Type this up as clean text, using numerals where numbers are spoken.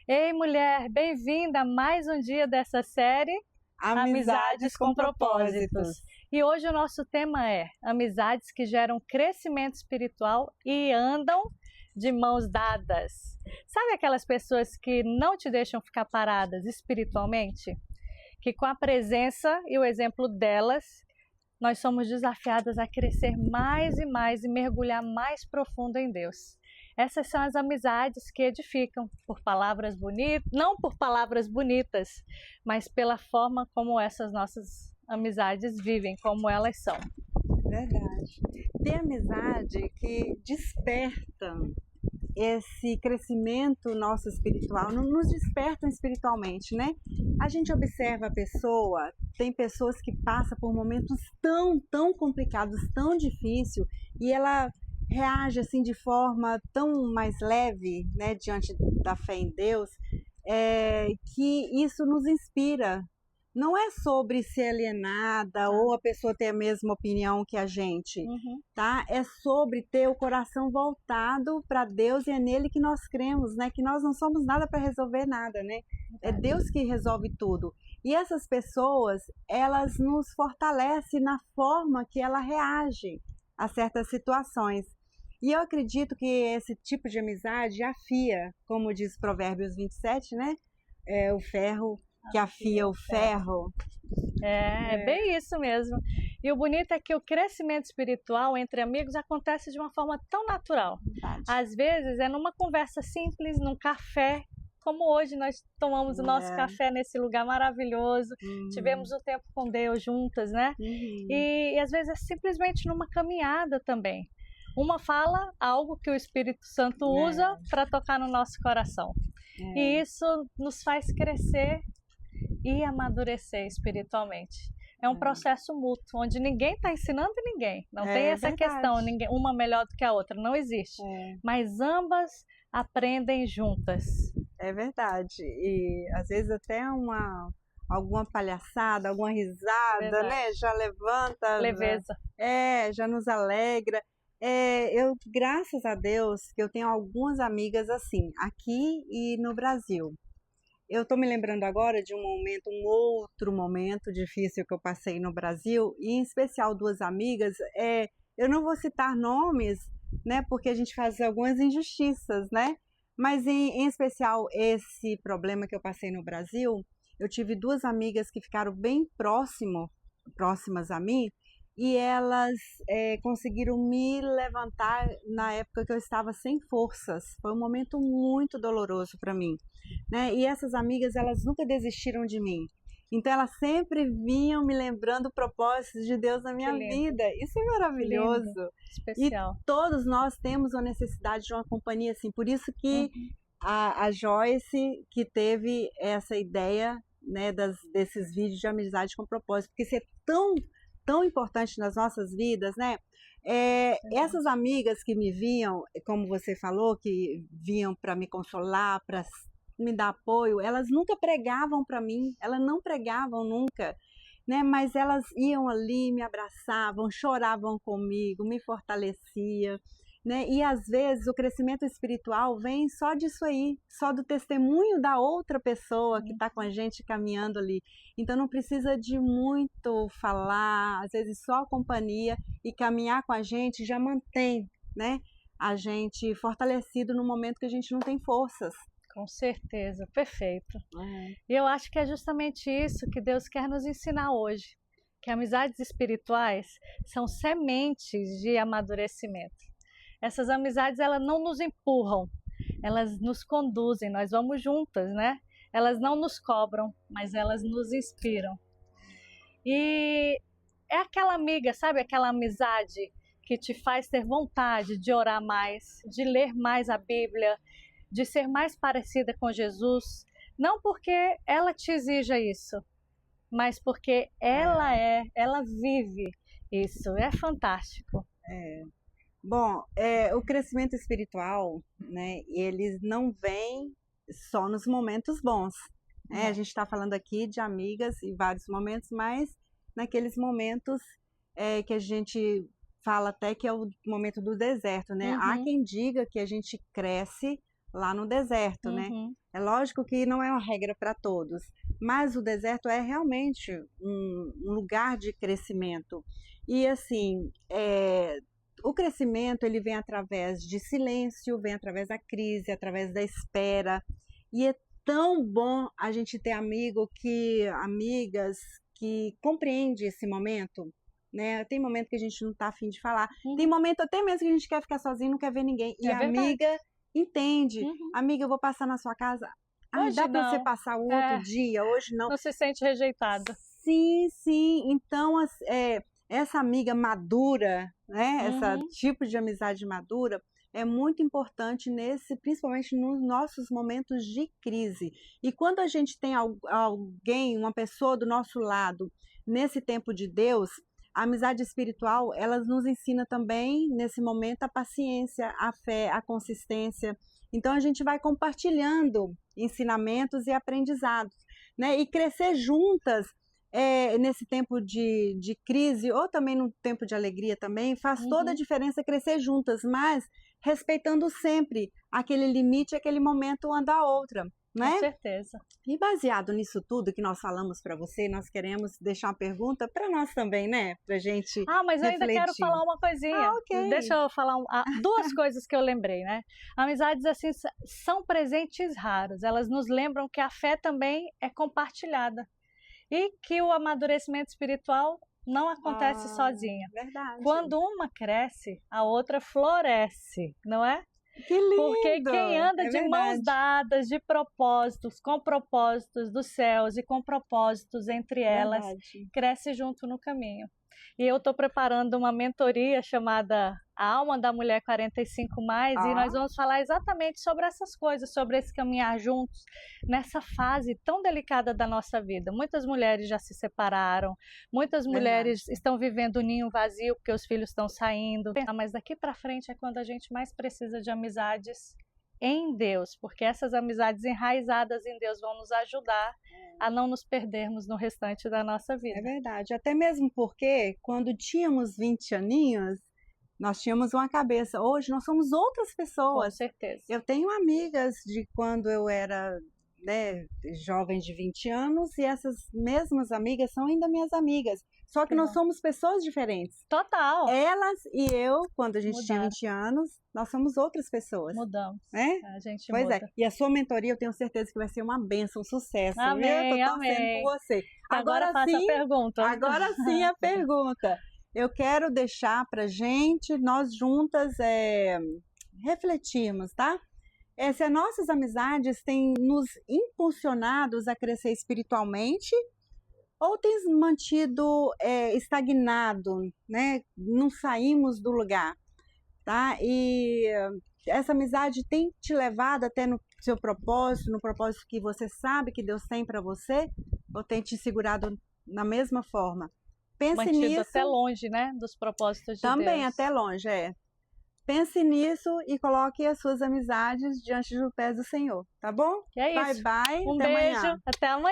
Ei, mulher, bem-vinda a mais um dia dessa série Amizades com Propósitos. E hoje o nosso tema é amizades que geram crescimento espiritual e andam de mãos dadas. Sabe aquelas pessoas que não te deixam ficar paradas espiritualmente? Que com a presença e o exemplo delas, nós somos desafiadas a crescer mais e mais e mergulhar mais profundo em Deus. Essas são as amizades que edificam por palavras bonitas, não por palavras bonitas, mas pela forma como essas nossas amizades vivem, como elas são. Verdade. Tem amizade que despertam esse crescimento nosso espiritual, nos despertam espiritualmente, né? A gente observa a pessoa, tem pessoas que passam por momentos tão complicados, tão difíceis, e ela reage assim de forma tão mais leve, né, diante da fé em Deus, que isso nos inspira. Não é sobre ser alienada ou a pessoa ter a mesma opinião que a gente, tá? É sobre ter o coração voltado para Deus e é nele que nós cremos, né? Que nós não somos nada para resolver nada, né? É Deus que resolve tudo. E essas pessoas, elas nos fortalecem na forma que ela reage a certas situações. E eu acredito que esse tipo de amizade afia, como diz Provérbios 27, né? O ferro que afia o ferro. É bem isso mesmo. E o bonito é que o crescimento espiritual entre amigos acontece de uma forma tão natural. Verdade. Às vezes é numa conversa simples, num café, como hoje nós tomamos o nosso café nesse lugar maravilhoso, tivemos um tempo com Deus juntas, né? E às vezes é simplesmente numa caminhada também. Uma fala algo que o Espírito Santo usa para tocar no nosso coração. E isso nos faz crescer e amadurecer espiritualmente. É um processo mútuo, onde ninguém está ensinando ninguém. Não tem essa questão, ninguém, uma melhor do que a outra, não existe. Mas ambas aprendem juntas. É verdade. E às vezes até alguma palhaçada, alguma risada, né? Já levanta. Leveza. Já nos alegra. Eu, graças a Deus, que eu tenho algumas amigas assim, aqui e no Brasil. Eu estou me lembrando agora de um outro momento difícil que eu passei no Brasil, e em especial duas amigas, eu não vou citar nomes, né, porque a gente faz algumas injustiças, né, mas em especial esse problema que eu passei no Brasil, eu tive duas amigas que ficaram bem próximas a mim, e elas conseguiram me levantar na época que eu estava sem forças. Foi um momento muito doloroso para mim, né? E essas amigas, elas nunca desistiram de mim. Então elas sempre vinham me lembrando o propósito de Deus na minha vida. Isso é maravilhoso. Especial. E todos nós temos uma necessidade de uma companhia assim. Por isso que a Joyce, que teve essa ideia, né, desses vídeos de amizade com propósito, porque isso é tão importante nas nossas vidas, né? Essas amigas que me vinham, como você falou, que vinham para me consolar, para me dar apoio, elas nunca pregavam para mim, elas não pregavam nunca, né? Mas elas iam ali, me abraçavam, choravam comigo, me fortaleciam, né? E às vezes o crescimento espiritual vem só disso aí, só do testemunho da outra pessoa que está com a gente caminhando ali. Então não precisa de muito falar, às vezes só a companhia e caminhar com a gente já mantém, né, a gente fortalecido no momento que a gente não tem forças. Com certeza, perfeito. E eu acho que é justamente isso que Deus quer nos ensinar hoje, que amizades espirituais são sementes de amadurecimento. Essas amizades, elas não nos empurram, elas nos conduzem, nós vamos juntas, né? Elas não nos cobram, mas elas nos inspiram. E é aquela amiga, sabe? Aquela amizade que te faz ter vontade de orar mais, de ler mais a Bíblia, de ser mais parecida com Jesus. Não porque ela te exija isso, mas porque ela vive isso. É fantástico. Bom, o crescimento espiritual, né, ele não vem só nos momentos bons, né? A gente está falando aqui de amigas em vários momentos, mas naqueles momentos que a gente fala até que é o momento do deserto, né? Há quem diga que a gente cresce lá no deserto, né? É lógico que não é uma regra para todos, mas o deserto é realmente um lugar de crescimento. E assim, o crescimento ele vem através de silêncio, vem através da crise, através da espera. E é tão bom a gente ter amigas que compreendem esse momento, né? Tem momento que a gente não está afim de falar, tem momento até mesmo que a gente quer ficar sozinho, não quer ver ninguém. E a amiga entende. Amiga, eu vou passar na sua casa. Hoje dá para não. você passar o outro dia, hoje não. Não se sente rejeitada. Sim, sim. Então, essa amiga madura, né? Esse tipo de amizade madura é muito importante principalmente nos nossos momentos de crise. E quando a gente tem alguém, uma pessoa do nosso lado, nesse tempo de Deus, a amizade espiritual, ela nos ensina também, nesse momento, a paciência, a fé, a consistência. Então, a gente vai compartilhando ensinamentos e aprendizados, né? E crescer juntas nesse tempo de crise, ou também no tempo de alegria também, faz toda a diferença crescer juntas, mas respeitando sempre aquele limite, aquele momento uma da outra, né? Com certeza. E baseado nisso tudo que nós falamos para você, nós queremos deixar uma pergunta para nós também, né? Pra gente mas eu ainda refletir. quero falar uma coisinha. Ok. Deixa eu falar duas coisas que eu lembrei, né? Amizades assim são presentes raros. Elas nos lembram que a fé também é compartilhada e que o amadurecimento espiritual não acontece sozinha. Verdade. Quando uma cresce, a outra floresce, não é? Que lindo! Porque quem anda de mãos dadas, de propósitos, com propósitos dos céus e com propósitos entre elas, cresce junto no caminho. E eu estou preparando uma mentoria chamada A Alma da Mulher 45+, e nós vamos falar exatamente sobre essas coisas, sobre esse caminhar juntos, nessa fase tão delicada da nossa vida. Muitas mulheres já se separaram, muitas mulheres estão vivendo um ninho vazio porque os filhos estão saindo, mas daqui para frente é quando a gente mais precisa de amizades em Deus, porque essas amizades enraizadas em Deus vão nos ajudar a não nos perdermos no restante da nossa vida. É verdade, até mesmo porque quando tínhamos 20 aninhos, nós tínhamos uma cabeça. Hoje nós somos outras pessoas. Com certeza. Eu tenho amigas de quando eu era jovem de 20 anos e essas mesmas amigas são ainda minhas amigas. Só que nós somos pessoas diferentes. Total. Elas e eu, quando a gente tinha 20 anos, nós somos outras pessoas. Mudamos. Né? A gente pois muda. é. E a sua mentoria eu tenho certeza que vai ser uma bênção, um sucesso. Amém, eu tô torcendo por você. Agora faça a pergunta. Agora sim a pergunta. Eu quero deixar pra gente, nós juntas, refletirmos, tá? Se as nossas amizades têm nos impulsionados a crescer espiritualmente ou tem mantido estagnado, né? Não saímos do lugar, tá? E essa amizade tem te levado até no seu propósito, no propósito que você sabe que Deus tem para você, ou tem te segurado na mesma forma? Pense mantido nisso. Até longe, né? Dos propósitos de também Deus. Até longe, Pense nisso e coloque as suas amizades diante dos pés do Senhor, tá bom? E é isso. Bye, bye. Um até beijo. amanhã. Até amanhã.